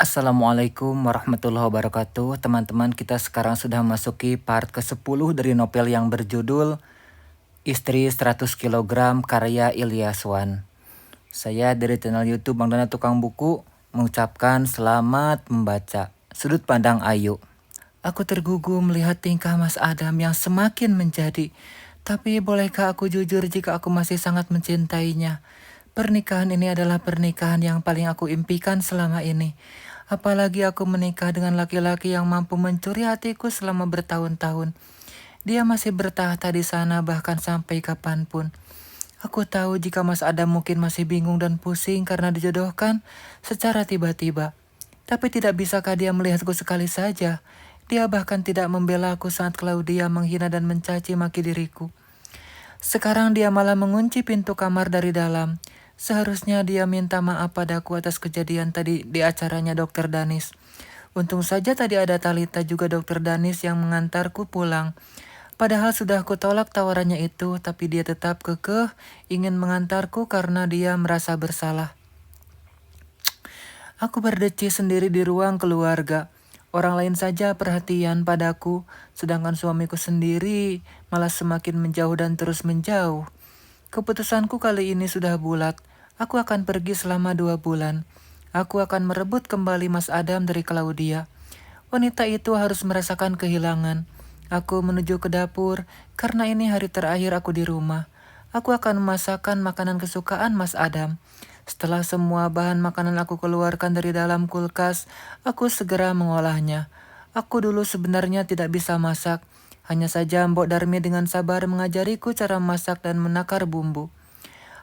Assalamualaikum warahmatullahi wabarakatuh. Teman-teman, kita sekarang sudah masuki part ke-10 dari novel yang berjudul Istri 100 kg karya Ilyas Wan. Saya dari channel YouTube Bang Dana Tukang Buku mengucapkan selamat membaca. Sudut pandang Ayu. Aku tergugum melihat tingkah Mas Adam yang semakin menjadi. Tapi bolehkah aku jujur jika aku masih sangat mencintainya? Pernikahan ini adalah pernikahan yang paling aku impikan selama ini. Apalagi aku menikah dengan laki-laki yang mampu mencuri hatiku selama bertahun-tahun. Dia masih bertahta di sana bahkan sampai kapanpun. Aku tahu jika Mas Adam mungkin masih bingung dan pusing karena dijodohkan secara tiba-tiba. Tapi tidak bisakah dia melihatku sekali saja? Dia bahkan tidak membela aku saat Claudia menghina dan mencaci maki diriku. Sekarang dia malah mengunci pintu kamar dari dalam. Seharusnya dia minta maaf padaku atas kejadian tadi di acaranya Dr. Danis. Untung saja tadi ada Talita juga Dr. Danis yang mengantarku pulang. Padahal sudah aku tolak tawarannya itu, tapi dia tetap kekeh ingin mengantarku karena dia merasa bersalah. Aku berdeci sendiri di ruang keluarga. Orang lain saja perhatian padaku, sedangkan suamiku sendiri malah semakin menjauh dan terus menjauh. Keputusanku kali ini sudah bulat. Aku akan pergi selama 2 bulan. Aku akan merebut kembali Mas Adam dari Claudia. Wanita itu harus merasakan kehilangan. Aku menuju ke dapur karena ini hari terakhir aku di rumah. Aku akan memasakkan makanan kesukaan Mas Adam. Setelah semua bahan makanan aku keluarkan dari dalam kulkas, aku segera mengolahnya. Aku dulu sebenarnya tidak bisa masak. Hanya saja Mbok Darmi dengan sabar mengajariku cara masak dan menakar bumbu.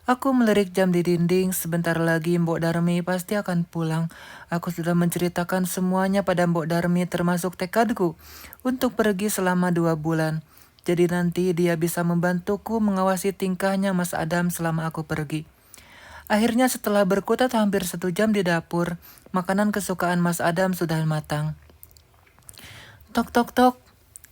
Aku melirik jam di dinding, sebentar lagi Mbok Darmi pasti akan pulang. Aku sudah menceritakan semuanya pada Mbok Darmi termasuk tekadku untuk pergi selama 2 bulan. Jadi nanti dia bisa membantuku mengawasi tingkahnya Mas Adam selama aku pergi. Akhirnya setelah berkutat hampir 1 jam di dapur, makanan kesukaan Mas Adam sudah matang. Tok tok tok,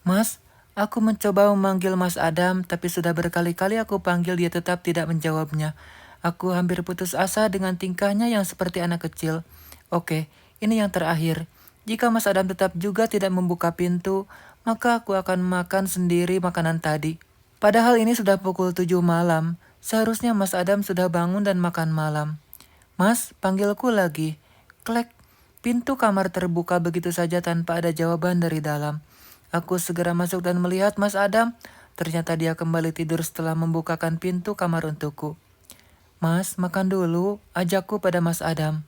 Mas. Aku mencoba memanggil Mas Adam, tapi sudah berkali-kali aku panggil dia tetap tidak menjawabnya. Aku hampir putus asa dengan tingkahnya yang seperti anak kecil. Oke, ini yang terakhir. Jika Mas Adam tetap juga tidak membuka pintu, maka aku akan makan sendiri makanan tadi. Padahal ini sudah pukul 7 malam. Seharusnya Mas Adam sudah bangun dan makan malam. Mas, panggilku lagi. Klek, pintu kamar terbuka begitu saja tanpa ada jawaban dari dalam. Aku segera masuk dan melihat Mas Adam. Ternyata dia kembali tidur setelah membukakan pintu kamar untukku. Mas, makan dulu, ajakku pada Mas Adam.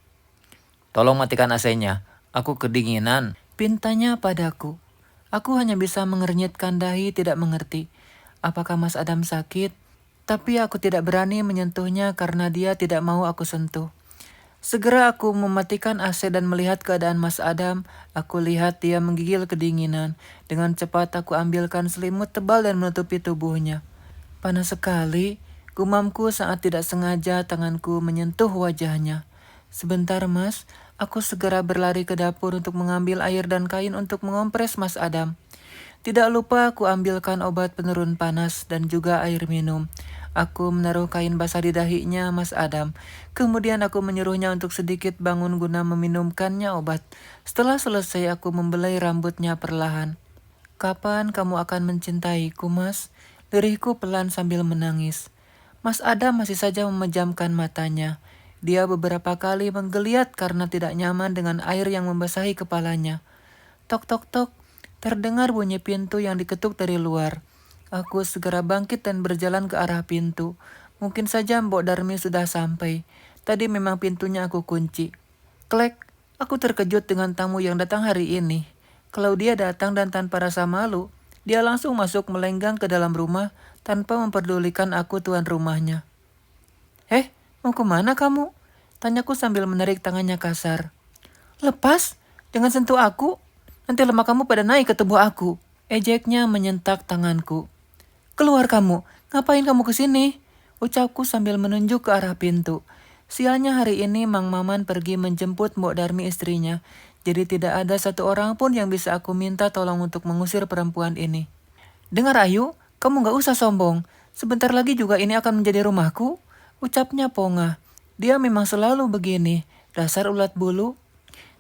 Tolong matikan AC-nya, aku kedinginan. Pintanya padaku. Aku hanya bisa mengernyitkan dahi tidak mengerti. Apakah Mas Adam sakit? Tapi aku tidak berani menyentuhnya karena dia tidak mau aku sentuh. Segera aku mematikan AC dan melihat keadaan Mas Adam. Aku lihat dia menggigil kedinginan. Dengan cepat aku ambilkan selimut tebal dan menutupi tubuhnya. Panas sekali, gumamku saat tidak sengaja tanganku menyentuh wajahnya. Sebentar Mas, aku segera berlari ke dapur untuk mengambil air dan kain untuk mengompres Mas Adam. Tidak lupa aku ambilkan obat penurun panas dan juga air minum. Aku menaruh kain basah di dahinya Mas Adam. Kemudian aku menyuruhnya untuk sedikit bangun guna meminumkannya obat. Setelah selesai aku membelai rambutnya perlahan. Kapan kamu akan mencintaiku, Mas? Lirihku pelan sambil menangis. Mas Adam masih saja memejamkan matanya. Dia beberapa kali menggeliat karena tidak nyaman dengan air yang membasahi kepalanya. Tok tok tok, terdengar bunyi pintu yang diketuk dari luar. Aku segera bangkit dan berjalan ke arah pintu. Mungkin saja Mbok Darmi sudah sampai. Tadi memang pintunya aku kunci. Klek, aku terkejut dengan tamu yang datang hari ini. Kalau dia datang dan tanpa rasa malu, dia langsung masuk melenggang ke dalam rumah tanpa memperdulikan aku tuan rumahnya. Mau kemana kamu? Tanyaku sambil menarik tangannya kasar. Lepas, jangan sentuh aku. Nanti lemak kamu pada naik ke tubuh aku. Ejeknya menyentak tanganku. Keluar kamu, ngapain kamu kesini? Ucapku sambil menunjuk ke arah pintu. Sialnya hari ini Mang Maman pergi menjemput Mbok Darmi istrinya. Jadi tidak ada satu orang pun yang bisa aku minta tolong untuk mengusir perempuan ini. Dengar Ayu, kamu gak usah sombong. Sebentar lagi juga ini akan menjadi rumahku. Ucapnya Ponga. Dia memang selalu begini, dasar ulat bulu.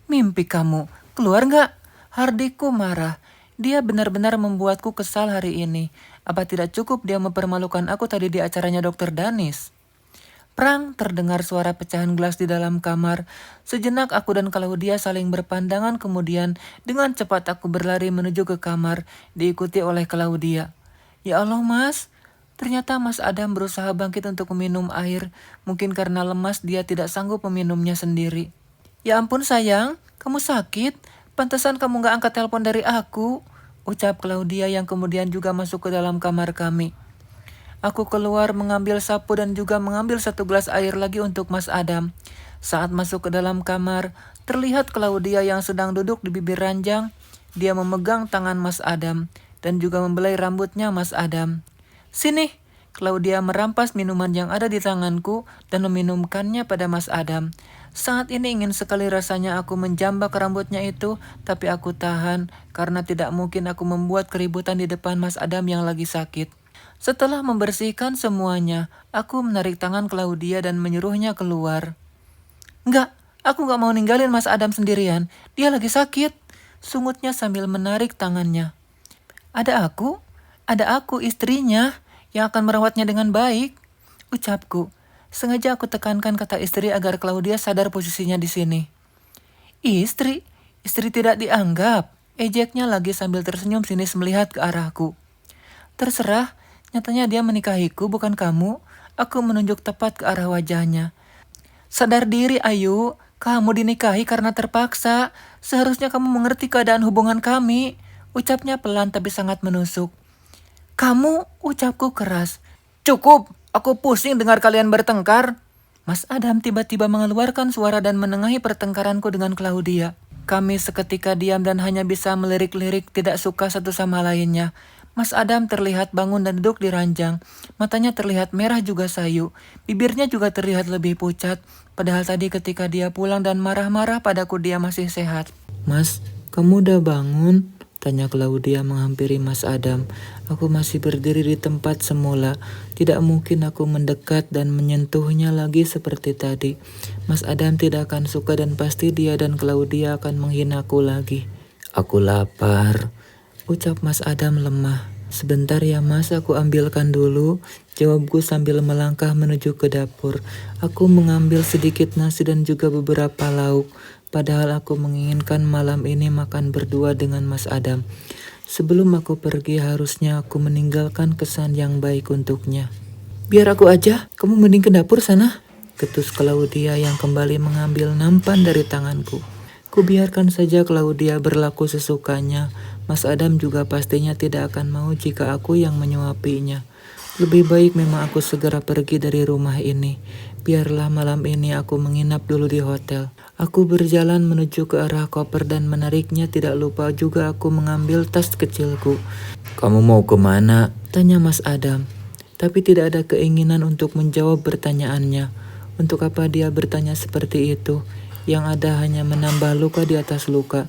Mimpi kamu, keluar nggak? Hardiku marah. Dia benar-benar membuatku kesal hari ini. Apa tidak cukup dia mempermalukan aku tadi di acaranya Dokter Danis? Prang, terdengar suara pecahan gelas di dalam kamar. Sejenak aku dan Claudia saling berpandangan, kemudian dengan cepat aku berlari menuju ke kamar, diikuti oleh Claudia. Ya Allah mas, ternyata Mas Adam berusaha bangkit untuk meminum air. Mungkin karena lemas dia tidak sanggup meminumnya sendiri. Ya ampun sayang, kamu sakit? Pantesan kamu gak angkat telepon dari aku, ucap Claudia yang kemudian juga masuk ke dalam kamar kami. Aku keluar mengambil sapu dan juga mengambil 1 gelas air lagi untuk Mas Adam. Saat masuk ke dalam kamar, terlihat Claudia yang sedang duduk di bibir ranjang. Dia memegang tangan Mas Adam dan juga membelai rambutnya Mas Adam. Sini, Claudia merampas minuman yang ada di tanganku dan meminumkannya pada Mas Adam. Saat ini ingin sekali rasanya aku menjambak rambutnya itu, tapi aku tahan karena tidak mungkin aku membuat keributan di depan Mas Adam yang lagi sakit. Setelah membersihkan semuanya, aku menarik tangan Claudia dan menyuruhnya keluar. Enggak, aku gak mau ninggalin Mas Adam sendirian. Dia lagi sakit, sungutnya sambil menarik tangannya. Ada aku istrinya yang akan merawatnya dengan baik, ucapku. Sengaja aku tekankan kata istri agar Claudia sadar posisinya di sini. Istri tidak dianggap, ejeknya lagi sambil tersenyum sinis melihat ke arahku. Terserah, nyatanya dia menikahiku bukan kamu, aku menunjuk tepat ke arah wajahnya. Sadar diri Ayu, kamu dinikahi karena terpaksa, seharusnya kamu mengerti keadaan hubungan kami, ucapnya pelan tapi sangat menusuk. Kamu, ucapku keras. Cukup, aku pusing dengar kalian bertengkar. Mas Adam tiba-tiba mengeluarkan suara dan menengahi pertengkaranku dengan Claudia. Kami seketika diam dan hanya bisa melirik-lirik tidak suka satu sama lainnya. Mas Adam terlihat bangun dan duduk di ranjang. Matanya terlihat merah juga sayu. Bibirnya juga terlihat lebih pucat. Padahal tadi ketika dia pulang dan marah-marah padaku dia masih sehat. Mas, kamu udah bangun? Tanya Claudia menghampiri Mas Adam. Aku masih berdiri di tempat semula. Tidak mungkin aku mendekat dan menyentuhnya lagi seperti tadi. Mas Adam tidak akan suka dan pasti dia dan Claudia akan menghinaku lagi. Aku lapar, ucap Mas Adam lemah. Sebentar ya mas, aku ambilkan dulu, jawabku sambil melangkah menuju ke dapur. Aku mengambil sedikit nasi dan juga beberapa lauk. Padahal aku menginginkan malam ini makan berdua dengan Mas Adam. Sebelum aku pergi harusnya aku meninggalkan kesan yang baik untuknya. Biar aku aja, kamu mending ke dapur sana, ketus Claudia yang kembali mengambil nampan dari tanganku. Kubiarkan saja Claudia berlaku sesukanya. Mas Adam juga pastinya tidak akan mau jika aku yang menyuapinya. Lebih baik memang aku segera pergi dari rumah ini. Biarlah malam ini aku menginap dulu di hotel. Aku berjalan menuju ke arah koper dan menariknya, tidak lupa juga aku mengambil tas kecilku. Kamu mau kemana? Tanya Mas Adam. Tapi tidak ada keinginan untuk menjawab pertanyaannya. Untuk apa dia bertanya seperti itu? Yang ada hanya menambah luka di atas luka.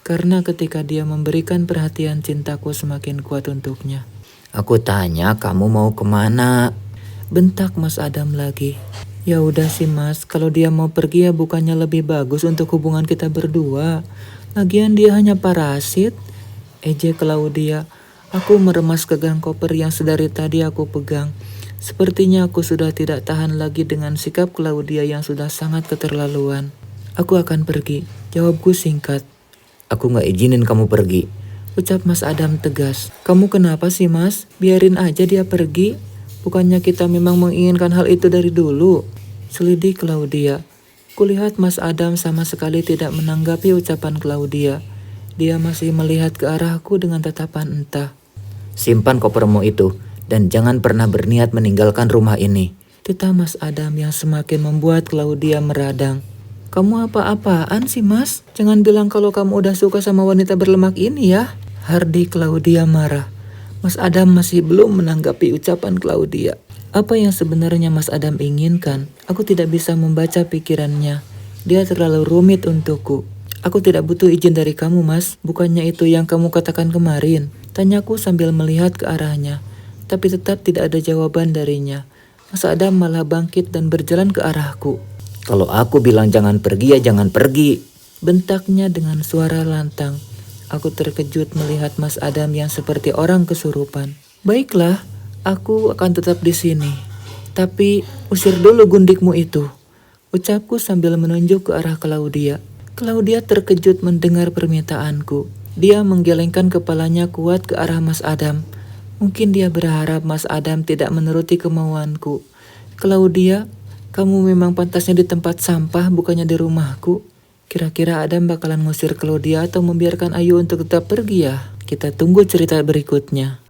Karena ketika dia memberikan perhatian, cintaku semakin kuat untuknya. Aku tanya kamu mau kemana? Bentak Mas Adam lagi. Ya udah sih mas, kalau dia mau pergi ya bukannya lebih bagus untuk hubungan kita berdua. Lagian dia hanya parasit. Ejek Claudia. Aku meremas kegang koper yang sedari tadi aku pegang. Sepertinya aku sudah tidak tahan lagi dengan sikap Claudia yang sudah sangat keterlaluan. Aku akan pergi, jawabku singkat. Aku gak izinin kamu pergi, ucap Mas Adam tegas. Kamu kenapa sih mas? Biarin aja dia pergi. Bukannya kita memang menginginkan hal itu dari dulu, selidik Claudia. Kulihat Mas Adam sama sekali tidak menanggapi ucapan Claudia. Dia masih melihat ke arahku dengan tatapan entah. Simpan kopermu itu dan jangan pernah berniat meninggalkan rumah ini, titah Mas Adam yang semakin membuat Claudia meradang. Kamu apa-apaan sih mas? Jangan bilang kalau kamu udah suka sama wanita berlemak ini ya, hardik Claudia marah. Mas Adam masih belum menanggapi ucapan Claudia. Apa yang sebenarnya Mas Adam inginkan? Aku tidak bisa membaca pikirannya. Dia terlalu rumit untukku. Aku tidak butuh izin dari kamu mas. Bukannya itu yang kamu katakan kemarin? Tanyaku sambil melihat ke arahnya. Tapi tetap tidak ada jawaban darinya. Mas Adam malah bangkit dan berjalan ke arahku. Kalau aku bilang jangan pergi ya jangan pergi. bentaknya dengan suara lantang. Aku terkejut melihat Mas Adam yang seperti orang kesurupan. Baiklah, aku akan tetap di sini. Tapi usir dulu gundikmu itu, ucapku sambil menunjuk ke arah Claudia. Claudia terkejut mendengar permintaanku. Dia menggelengkan kepalanya kuat ke arah Mas Adam. Mungkin dia berharap Mas Adam tidak menuruti kemauanku. Claudia, kamu memang pantasnya di tempat sampah bukannya di rumahku. Kira-kira Adam bakalan ngusir Claudia atau membiarkan Ayu untuk tetap pergi ya? Kita tunggu cerita berikutnya.